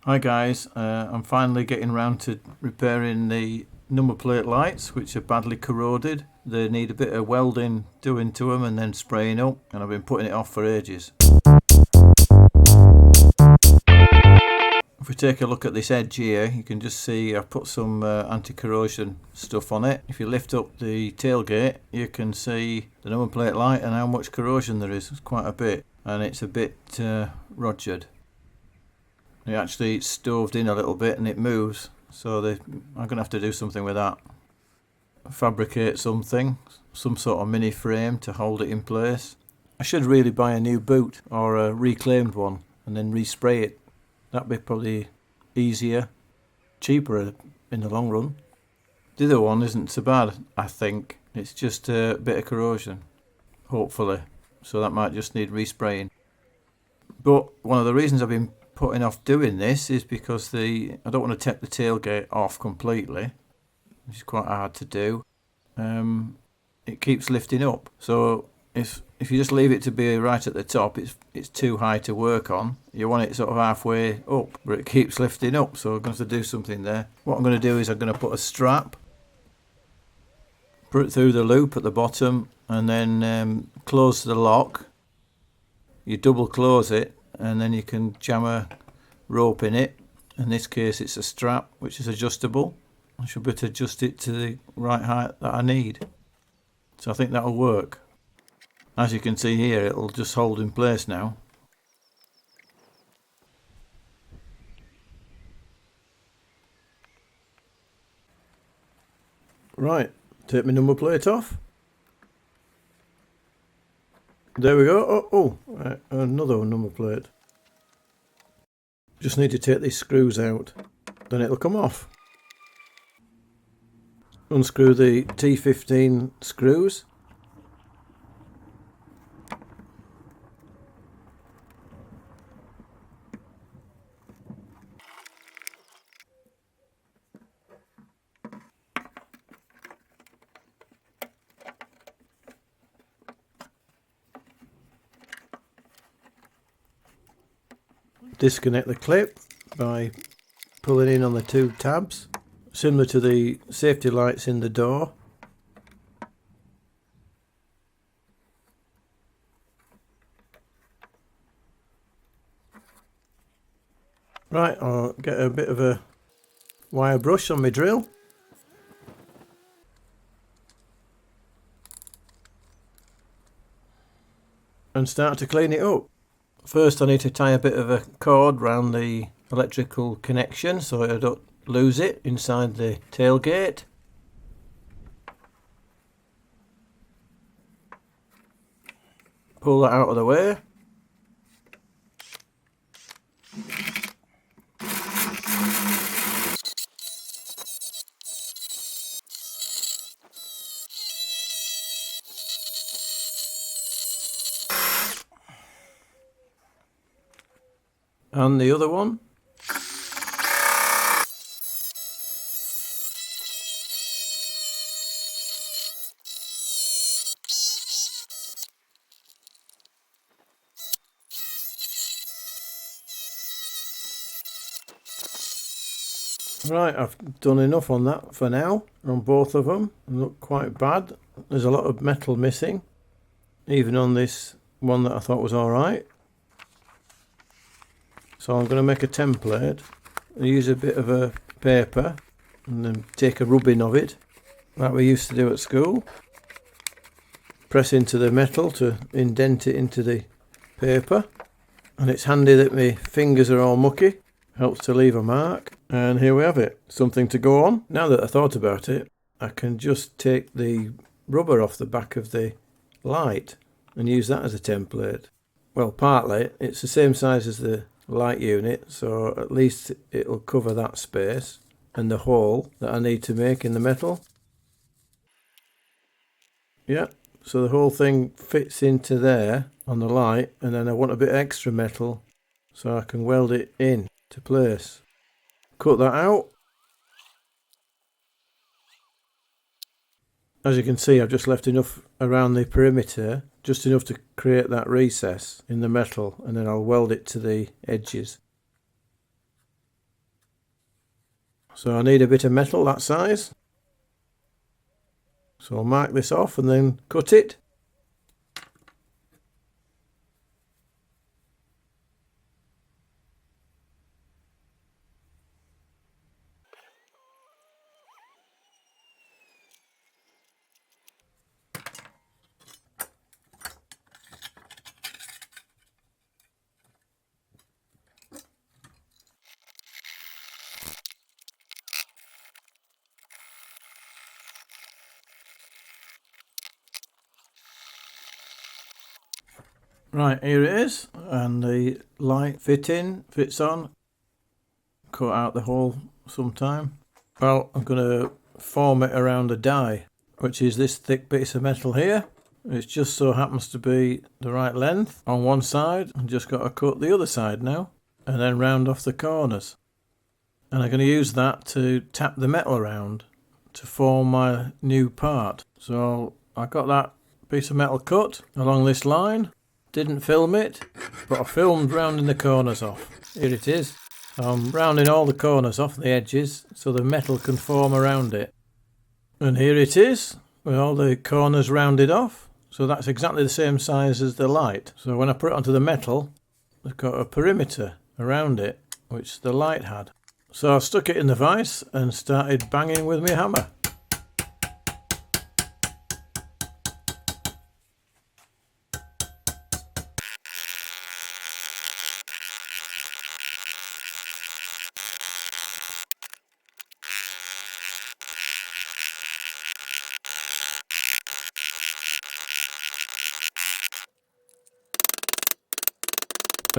Hi guys, I'm finally getting round to repairing the number plate lights, which are badly corroded. They need a bit of welding doing to them and then spraying up, and I've been putting it off for ages. If we take a look at this edge here, you can just see I've put some anti-corrosion stuff on it. If you lift up the tailgate, you can see the number plate light and how much corrosion there is. It's quite a bit, and it's a bit rogered. It actually stoved in a little bit and it moves, so I'm going to have to do something with that. Fabricate something, some sort of mini frame to hold it in place. I should really buy a new boot or a reclaimed one and then respray it. That'd be probably easier, cheaper in the long run. The other one isn't so bad, I think. It's just a bit of corrosion, hopefully, so that might just need respraying. But one of the reasons I've been putting off doing this is because I don't want to take the tailgate off completely, which is quite hard to do. It keeps lifting up, so if you just leave it to be right at the top, it's too high to work on. You want it sort of halfway up, but it keeps lifting up, so I'm going to have to do something there. What I'm going to do is I'm going to put a strap, put it through the loop at the bottom, and then close the lock. You double close it, and then you can jam a rope in it. In this case it's a strap which is adjustable. I should be able to adjust it to the right height that I need, so I think that'll work. As you can see here, it'll just hold in place now. Right, take my number plate off. There we go. Right, another number plate. Just need to take these screws out, then it'll come off. Unscrew the T15 screws. Disconnect the clip by pulling in on the two tabs, similar to the safety lights in the door. Right, I'll get a bit of a wire brush on my drill. And start to clean it up. First I need to tie a bit of a cord round the electrical connection so I don't lose it inside the tailgate. Pull that out of the way. And the other one. Right, I've done enough on that for now, on both of them. They look quite bad. There's a lot of metal missing, even on this one that I thought was alright. So I'm going to make a template. I use a bit of a paper and then take a rubbing of it, like we used to do at school. Press into the metal to indent it into the paper. And it's handy that my fingers are all mucky. Helps to leave a mark. And here we have it, something to go on. Now that I thought about it, I can just take the rubber off the back of the light and use that as a template. Well, partly, it's the same size as the light unit, so at least it'll cover that space and the hole that I need to make in the metal. Yeah, so the whole thing fits into there on the light, and then I want a bit extra metal so I can weld it in to place. Cut that out. As you can see, I've just left enough around the perimeter, just enough to create that recess in the metal, and then I'll weld it to the edges. So I need a bit of metal that size. So I'll mark this off and then cut it. Right, here it is, and the light fits on. Cut out the hole sometime. Well, I'm going to form it around a die, which is this thick piece of metal here. It just so happens to be the right length on one side. I've just got to cut the other side now, and then round off the corners. And I'm going to use that to tap the metal around to form my new part. So I got that piece of metal cut along this line. Didn't film it, but I filmed rounding the corners off. Here it is. I'm rounding all the corners off the edges so the metal can form around it. And here it is, with all the corners rounded off. So that's exactly the same size as the light. So when I put it onto the metal, I've got a perimeter around it, which the light had. So I stuck it in the vise and started banging with my hammer.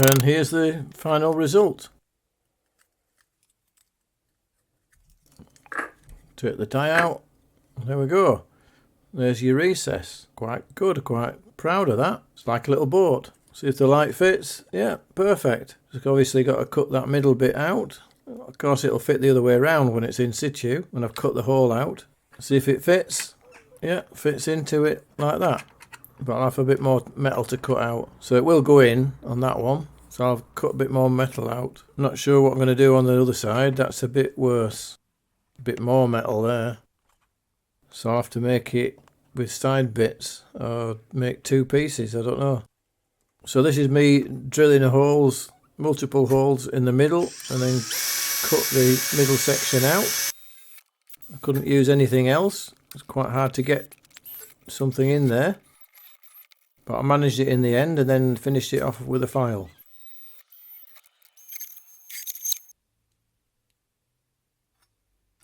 And here's the final result. Take the die out. There we go. There's your recess. Quite good, quite proud of that. It's like a little boat. See if the light fits. Yeah, perfect. Just obviously got to cut that middle bit out. Of course it'll fit the other way around when it's in situ, when I've cut the hole out. See if it fits. Yeah, fits into it like that. But I'll have a bit more metal to cut out. So it will go in on that one. So I'll cut a bit more metal out. Not sure what I'm going to do on the other side. That's a bit worse. A bit more metal there. So I'll have to make it with side bits. Or make two pieces. I don't know. So this is me drilling holes, multiple holes in the middle. And then cut the middle section out. I couldn't use anything else. It's quite hard to get something in there. But I managed it in the end and then finished it off with a file.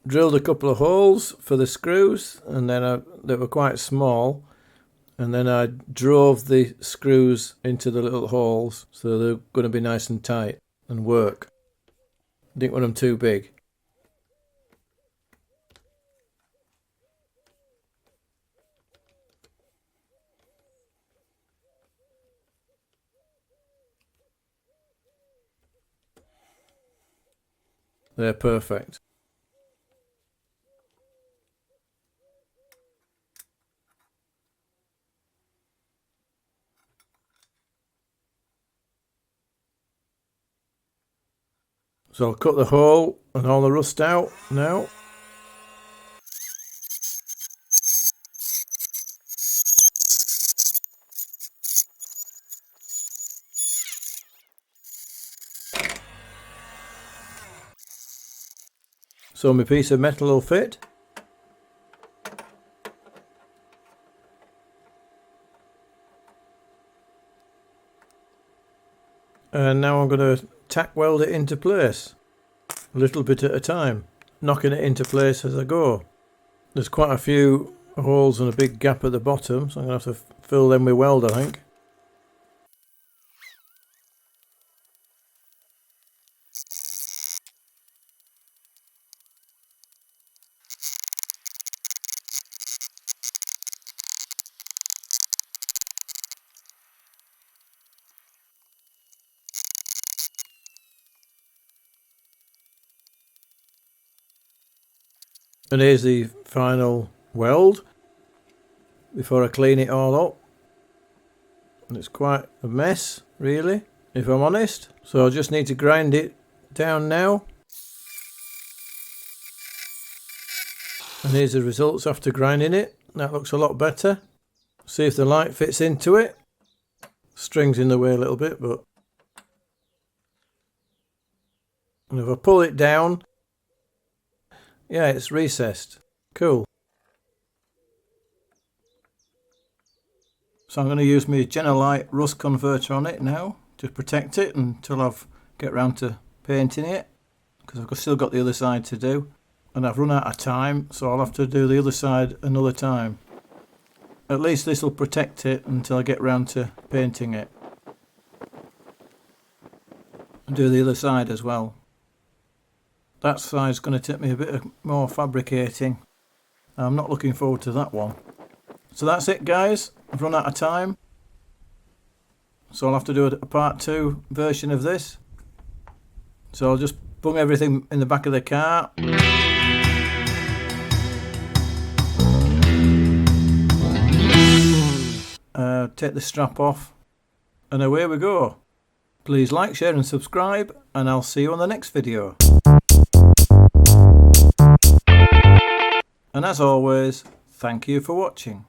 Drilled a couple of holes for the screws, and then they were quite small, and then I drove the screws into the little holes so they're going to be nice and tight and work. Didn't want them too big. They're perfect. So I'll cut the hole and all the rust out now. So my piece of metal will fit. And now I'm going to tack weld it into place, a little bit at a time, knocking it into place as I go. There's quite a few holes and a big gap at the bottom, so I'm going to have to fill them with weld, I think. And here's the final weld before I clean it all up. And it's quite a mess, really, if I'm honest. So I just need to grind it down now. And here's the results after grinding it. That looks a lot better. See if the light fits into it. String's in the way a little bit, but... And if I pull it down, yeah, it's recessed. Cool. So I'm going to use my Genelite rust converter on it now to protect it until I get round to painting it, because I've still got the other side to do, and I've run out of time, so I'll have to do the other side another time. At least this will protect it until I get round to painting it. And do the other side as well. That side's going to take me a bit more fabricating. I'm not looking forward to that one. So that's it, guys. I've run out of time. So I'll have to do a part 2 version of this. So I'll just bung everything in the back of the car. Take the strap off. And away we go. Please like, share and subscribe. And I'll see you on the next video. And as always, thank you for watching.